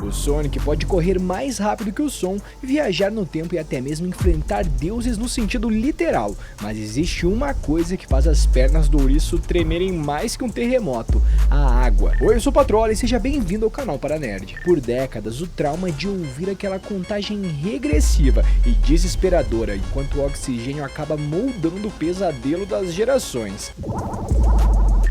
O Sonic pode correr mais rápido que o som, viajar no tempo e até mesmo enfrentar deuses no sentido literal, mas existe uma coisa que faz as pernas do ouriço tremerem mais que um terremoto: a água. Oi, eu sou o Patrola e seja bem-vindo ao canal Paranerd. Por décadas, o trauma de ouvir aquela contagem regressiva e desesperadora enquanto o oxigênio acaba moldando o pesadelo das gerações.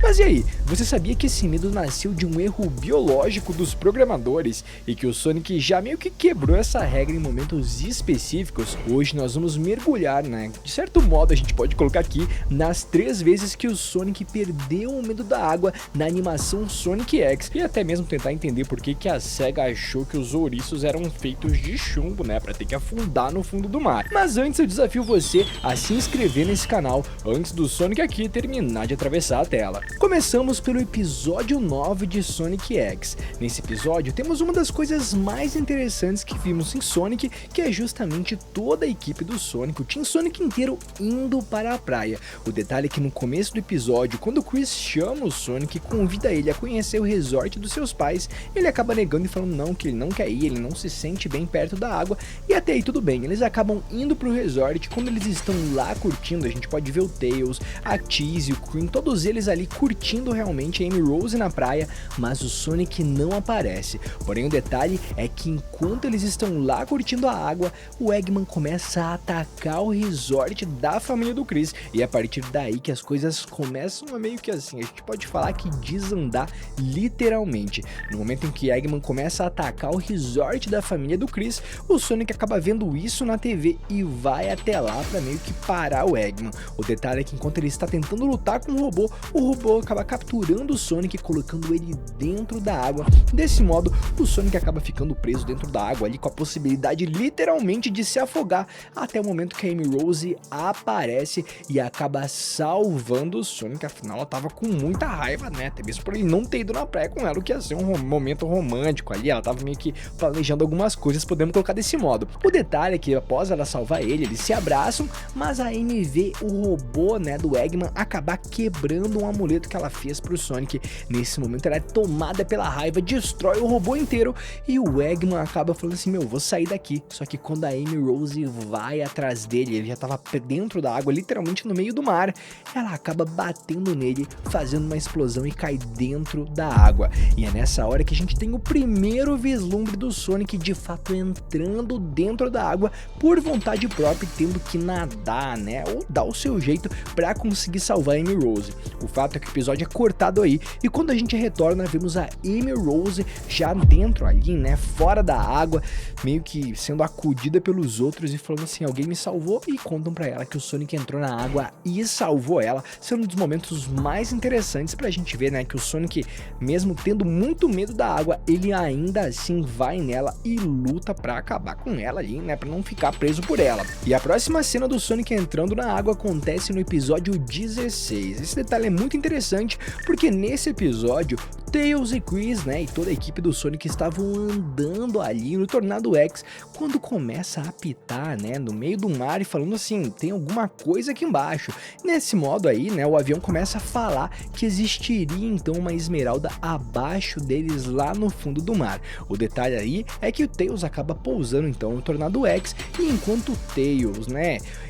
Mas e aí, você sabia que esse medo nasceu de um erro biológico dos programadores e que o Sonic já meio que quebrou essa regra em momentos específicos? Hoje nós vamos mergulhar, de certo modo a gente pode colocar aqui, nas 3 vezes que o Sonic perdeu o medo da água na animação Sonic X e até mesmo tentar entender por que a SEGA achou que os ouriços eram feitos de chumbo, pra ter que afundar no fundo do mar. Mas antes eu desafio você a se inscrever nesse canal antes do Sonic aqui terminar de atravessar a tela. Começamos pelo episódio 9 de Sonic X. Nesse episódio temos uma das coisas mais interessantes que vimos em Sonic, que é justamente toda a equipe do Sonic, o Team Sonic inteiro indo para a praia. O detalhe é que no começo do episódio, quando o Chris chama o Sonic e convida ele a conhecer o resort dos seus pais, ele acaba negando e falando não, que ele não quer ir, ele não se sente bem perto da água, e até aí tudo bem, eles acabam indo pro resort. Quando eles estão lá curtindo, a gente pode ver o Tails, a Cheese e o Cream, todos eles ali curtindo realmente a Amy Rose na praia, mas o Sonic não aparece. Porém o detalhe é que enquanto eles estão lá curtindo a água, o Eggman começa a atacar o resort da família do Chris, e é a partir daí que as coisas começam a meio que assim, a gente pode falar que desandar literalmente. No momento em que Eggman começa a atacar o resort da família do Chris, o Sonic acaba vendo isso na TV e vai até lá para meio que parar o Eggman. O detalhe é que enquanto ele está tentando lutar com o robô acaba capturando o Sonic e colocando ele dentro da água. Desse modo, o Sonic acaba ficando preso dentro da água ali, com a possibilidade literalmente de se afogar, até o momento que a Amy Rose aparece e acaba salvando o Sonic. Afinal, ela tava com muita raiva, até mesmo por ele não ter ido na praia com ela, o que ia ser um momento romântico ali. Ela tava meio que planejando algumas coisas, podemos colocar desse modo. O detalhe é que após ela salvar ele, eles se abraçam, mas a Amy vê o robô, do Eggman acabar quebrando um amuleto que ela fez pro Sonic. Nesse momento ela é tomada pela raiva, destrói o robô inteiro e o Eggman acaba falando assim, vou sair daqui. Só que quando a Amy Rose vai atrás dele, ele já tava dentro da água, literalmente no meio do mar, ela acaba batendo nele, fazendo uma explosão e cai dentro da água. E é nessa hora que a gente tem o primeiro vislumbre do Sonic de fato entrando dentro da água por vontade própria, tendo que nadar, ou dar o seu jeito para conseguir salvar a Amy Rose. O fato é que o episódio é cortado aí, e quando a gente retorna vemos a Amy Rose já dentro ali, fora da água, meio que sendo acudida pelos outros e falando assim, alguém me salvou, e contam pra ela que o Sonic entrou na água e salvou ela, sendo um dos momentos mais interessantes pra gente ver, que o Sonic, mesmo tendo muito medo da água, ele ainda assim vai nela e luta pra acabar com ela ali, pra não ficar preso por ela. E a próxima cena do Sonic entrando na água acontece no episódio 16. Esse detalhe é muito interessante porque nesse episódio Tails e Chris, e toda a equipe do Sonic estavam andando ali no Tornado X quando começa a apitar, no meio do mar e falando assim, tem alguma coisa aqui embaixo. Nesse modo aí, o avião começa a falar que existiria então uma esmeralda abaixo deles lá no fundo do mar. O detalhe aí é que o Tails acaba pousando então no Tornado X, e enquanto o Tails,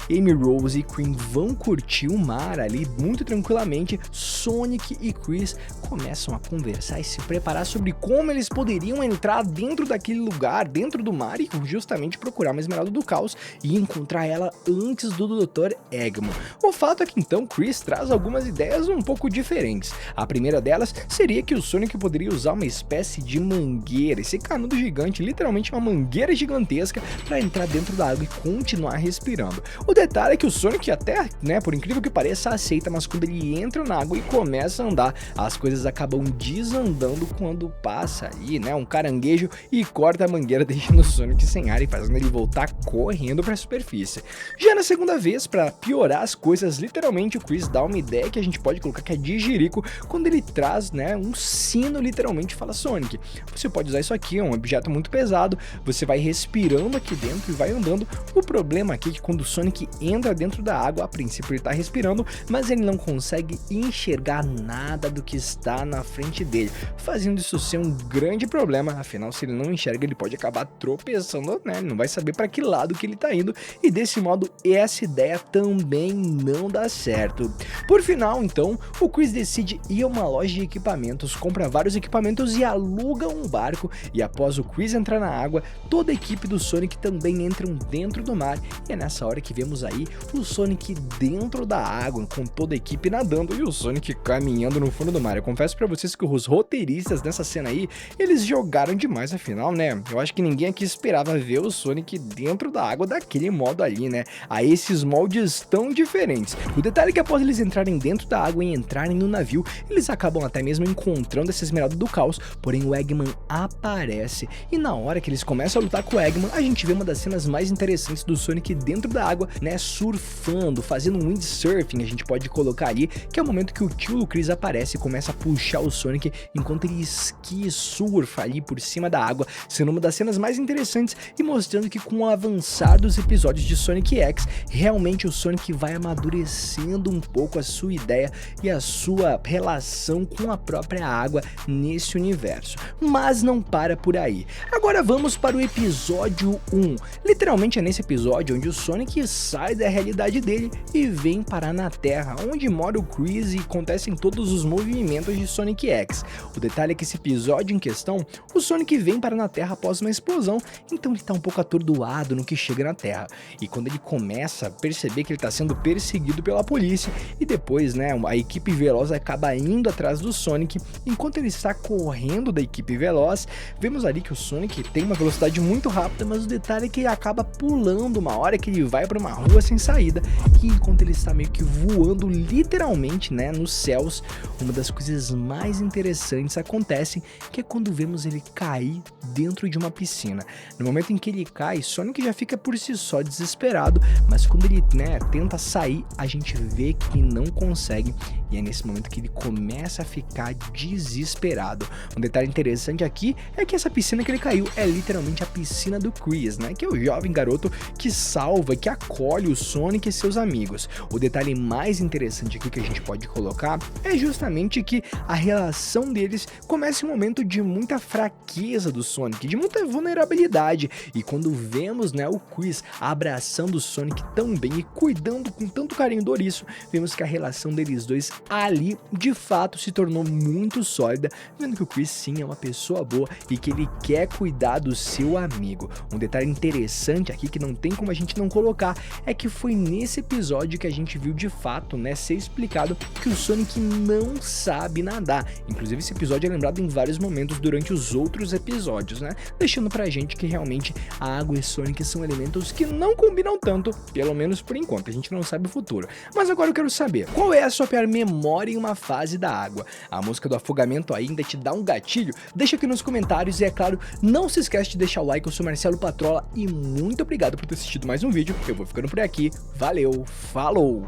Amy Rose e Cream vão curtir o mar ali muito tranquilamente, Sonic e Chris começam a conversar e se preparar sobre como eles poderiam entrar dentro daquele lugar, dentro do mar, e justamente procurar uma esmeralda do caos e encontrar ela antes do Dr. Eggman. O fato é que então Chris traz algumas ideias um pouco diferentes. A primeira delas seria que o Sonic poderia usar uma espécie de mangueira, esse canudo gigante, literalmente uma mangueira gigantesca, para entrar dentro da água e continuar respirando. O detalhe é que o Sonic até, por incrível que pareça, aceita, mas quando ele entra na água e começa a andar, as coisas acabam desandando quando passa ali, um caranguejo e corta a mangueira, deixando o Sonic sem ar e fazendo ele voltar correndo para a superfície. Já na segunda vez, para piorar as coisas, literalmente o Chris dá uma ideia que a gente pode colocar que é de jirico, quando ele traz, um sino, literalmente fala, Sonic, você pode usar isso aqui, é um objeto muito pesado, você vai respirando aqui dentro e vai andando. O problema aqui é que quando o Sonic entra dentro da água, a princípio ele tá respirando, mas ele não consegue enxergar nada do que está na frente dele, fazendo isso ser um grande problema, afinal se ele não enxerga ele pode acabar tropeçando, né, ele não vai saber para que lado que ele tá indo, e desse modo essa ideia também não dá certo. Por final então, o Chris decide ir a uma loja de equipamentos, compra vários equipamentos e aluga um barco, e após o Chris entrar na água, toda a equipe do Sonic também entram dentro do mar, e é nessa hora que vemos aí o Sonic dentro da água, com toda a equipe nadando e o Sonic caminhando no fundo do mar. Eu confesso pra vocês que os roteiristas nessa cena aí, eles jogaram demais, afinal, né, eu acho que ninguém aqui esperava ver o Sonic dentro da água daquele modo ali, né, a esses moldes tão diferentes. O detalhe é que após eles entrarem dentro da água e entrarem no navio, eles acabam até mesmo encontrando essa esmeralda do caos, porém o Eggman aparece, e na hora que eles começam a lutar com o Eggman, a gente vê uma das cenas mais interessantes do Sonic dentro da água, né, surfando, fazendo um windsurfing, a gente pode colocar ali, que é o momento que o tio Chris aparece e começa a puxar o Sonic enquanto ele esqui e surfa ali por cima da água, sendo uma das cenas mais interessantes e mostrando que com o avançar dos episódios de Sonic X, realmente o Sonic vai amadurecendo um pouco a sua ideia e a sua relação com a própria água nesse universo. Mas não para por aí. Agora vamos para o episódio 1. Literalmente é nesse episódio onde o Sonic sai da realidade dele e vem parar na Terra, onde mora o Chris e acontecem todos os movimentos de Sonic X. O detalhe é que esse episódio em questão, o Sonic vem parar na Terra após uma explosão, então ele tá um pouco atordoado no que chega na Terra. E quando ele começa a perceber que ele tá sendo perseguido pela polícia, e depois, né, a equipe veloz acaba indo atrás do Sonic, enquanto ele está correndo da equipe veloz, vemos ali que o Sonic tem uma velocidade muito rápida, mas o detalhe é que ele acaba pulando uma hora que ele vai para uma rua sem saída, e enquanto ele está meio que voando literalmente, né, nos céus, uma das coisas mais interessantes acontecem, que é quando vemos ele cair dentro de uma piscina. No momento em que ele cai, Sonic já fica por si só desesperado, mas quando ele, né, tenta sair, a gente vê que ele não consegue, e é nesse momento que ele começa a ficar desesperado. Um detalhe interessante aqui é que essa piscina que ele caiu é literalmente a piscina do Chris, né, que é o jovem garoto que salva, que acolhe o Sonic e seus amigos. O detalhe mais interessante aqui que a gente pode colocar é justamente que a relação deles começa em um momento de muita fraqueza do Sonic, de muita vulnerabilidade, e quando vemos, né, o Chris abraçando o Sonic tão bem e cuidando com tanto carinho do ouriço, vemos que a relação deles dois ali de fato se tornou muito sólida, vendo que o Chris sim é uma pessoa boa e que ele quer cuidar do seu amigo. Um detalhe interessante aqui que não tem como a gente não colocar é que foi nesse episódio que a gente viu de fato, né, ser explicado que o Sonic não sabe nadar. Inclusive esse episódio é lembrado em vários momentos durante os outros episódios, né, deixando pra gente que realmente a água e Sonic são elementos que não combinam tanto, pelo menos por enquanto, a gente não sabe o futuro. Mas agora eu quero saber, qual é a sua pior memória em uma fase da água? A música do afogamento ainda te dá um gatilho? Deixa aqui nos comentários e, é claro, não se esquece de deixar o like. Eu sou Marcelo Patrola e muito obrigado por ter assistido mais um vídeo. Eu vou ficando por aqui, valeu, falou!